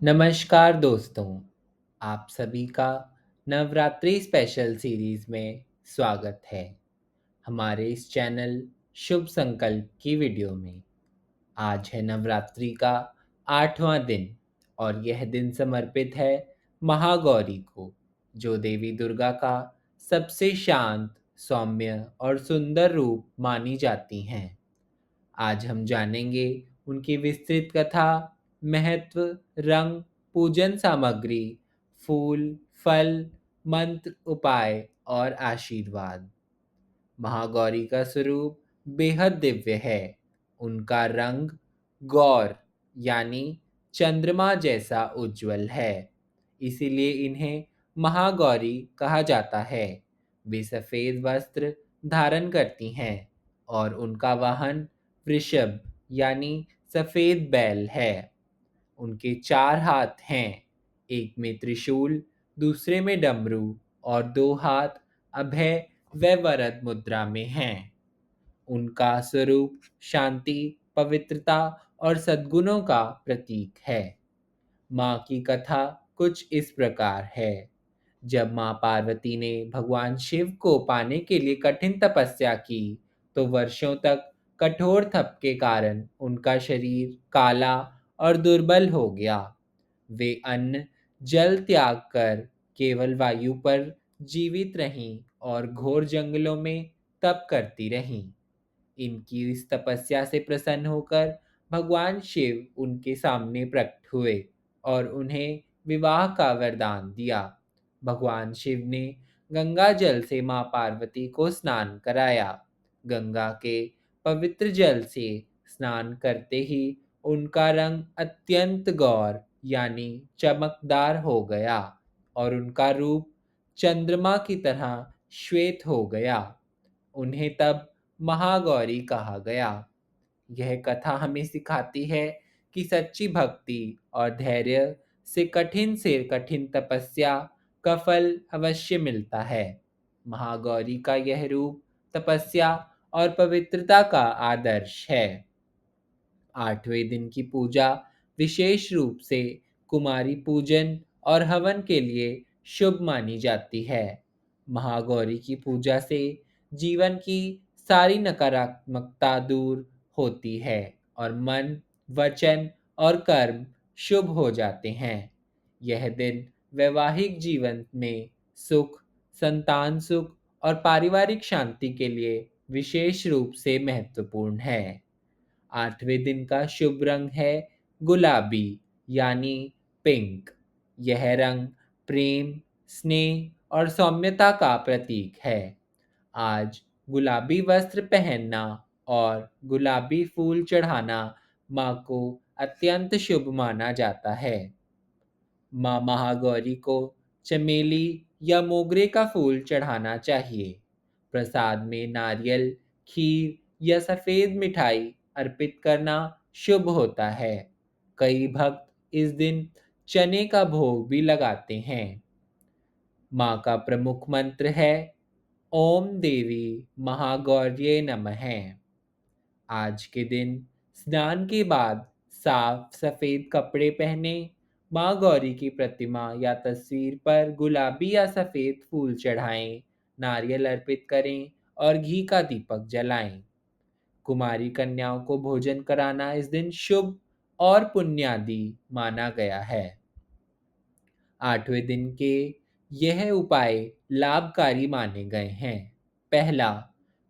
नमस्कार दोस्तों, आप सभी का नवरात्रि स्पेशल सीरीज़ में स्वागत है। हमारे इस चैनल शुभ संकल्प की वीडियो में आज है नवरात्रि का 8वां दिन और यह दिन समर्पित है महागौरी को, जो देवी दुर्गा का सबसे शांत, सौम्य और सुंदर रूप मानी जाती हैं। आज हम जानेंगे उनकी विस्तृत कथा, महत्व, रंग, पूजन सामग्री, फूल, फल, मंत्र, उपाय और आशीर्वाद। महागौरी का स्वरूप बेहद दिव्य है। उनका रंग गौर यानी चंद्रमा जैसा उज्जवल है, इसीलिए इन्हें महागौरी कहा जाता है। वे सफ़ेद वस्त्र धारण करती हैं और उनका वाहन वृषभ यानी सफ़ेद बैल है। उनके 4 हाथ हैं, एक में त्रिशूल, दूसरे में डमरू और 2 हाथ अभय व वरद मुद्रा में हैं। उनका स्वरूप शांति, पवित्रता और सद्गुणों का प्रतीक है। माँ की कथा कुछ इस प्रकार है। जब माँ पार्वती ने भगवान शिव को पाने के लिए कठिन तपस्या की, तो वर्षों तक कठोर तप के कारण उनका शरीर काला और दुर्बल हो गया। वे अन्न, जल त्याग कर केवल वायु पर जीवित रहीं और घोर जंगलों में तप करती रहीं। इनकी इस तपस्या से प्रसन्न होकर भगवान शिव उनके सामने प्रकट हुए और उन्हें विवाह का वरदान दिया। भगवान शिव ने गंगा जल से मां पार्वती को स्नान कराया। गंगा के पवित्र जल से स्नान करते ही उनका रंग अत्यंत गौर यानी चमकदार हो गया और उनका रूप चंद्रमा की तरह श्वेत हो गया। उन्हें तब महागौरी कहा गया। यह कथा हमें सिखाती है कि सच्ची भक्ति और धैर्य से कठिन तपस्या का फल अवश्य मिलता है। महागौरी का यह रूप तपस्या और पवित्रता का आदर्श है। 8वें दिन की पूजा विशेष रूप से कुमारी पूजन और हवन के लिए शुभ मानी जाती है। महागौरी की पूजा से जीवन की सारी नकारात्मकता दूर होती है और मन, वचन और कर्म शुभ हो जाते हैं। यह दिन वैवाहिक जीवन में सुख, संतान सुख और पारिवारिक शांति के लिए विशेष रूप से महत्वपूर्ण है। 8वें दिन का शुभ रंग है गुलाबी यानी पिंक। यह रंग प्रेम, स्नेह और सौम्यता का प्रतीक है। आज गुलाबी वस्त्र पहनना और गुलाबी फूल चढ़ाना माँ को अत्यंत शुभ माना जाता है। माँ महागौरी को चमेली या मोगरे का फूल चढ़ाना चाहिए। प्रसाद में नारियल, खीर या सफ़ेद मिठाई अर्पित करना शुभ होता है। कई भक्त इस दिन चने का भोग भी लगाते हैं। माँ का प्रमुख मंत्र है ओम देवी महागौर्ये नमः। आज के दिन स्नान के बाद साफ सफेद कपड़े पहने, माँ गौरी की प्रतिमा या तस्वीर पर गुलाबी या सफेद फूल चढ़ाएं, नारियल अर्पित करें और घी का दीपक जलाएं। कुमारी कन्याओं को भोजन कराना इस दिन शुभ और पुण्यादि माना गया है। 8वें दिन के यह उपाय लाभकारी माने गए हैं। पहला,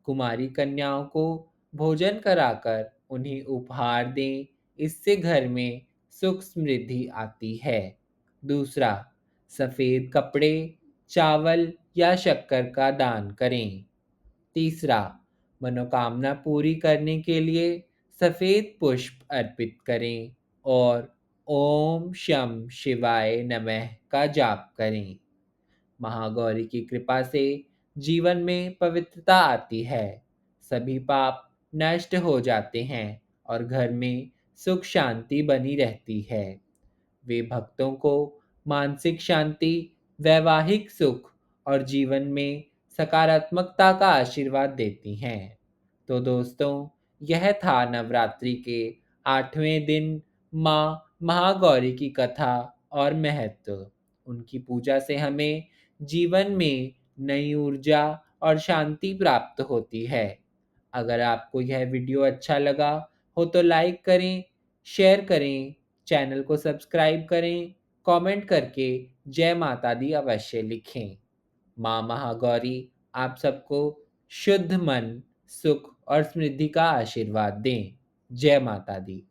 कुमारी कन्याओं को भोजन कराकर उन्हें उपहार दें, इससे घर में सुख समृद्धि आती है। दूसरा, सफ़ेद कपड़े, चावल या शक्कर का दान करें। तीसरा, मनोकामना पूरी करने के लिए सफ़ेद पुष्प अर्पित करें और ओम शम शिवाय नमः का जाप करें। महागौरी की कृपा से जीवन में पवित्रता आती है, सभी पाप नष्ट हो जाते हैं और घर में सुख शांति बनी रहती है। वे भक्तों को मानसिक शांति, वैवाहिक सुख और जीवन में सकारात्मकता का आशीर्वाद देती हैं। तो दोस्तों, यह था नवरात्रि के 8वें दिन माँ महागौरी की कथा और महत्व। उनकी पूजा से हमें जीवन में नई ऊर्जा और शांति प्राप्त होती है। अगर आपको यह वीडियो अच्छा लगा हो तो लाइक करें, शेयर करें, चैनल को सब्सक्राइब करें, कमेंट करके जय माता दी अवश्य लिखें। माँ महागौरी आप सबको शुद्ध मन, सुख और समृद्धि का आशीर्वाद दें। जय माता दी।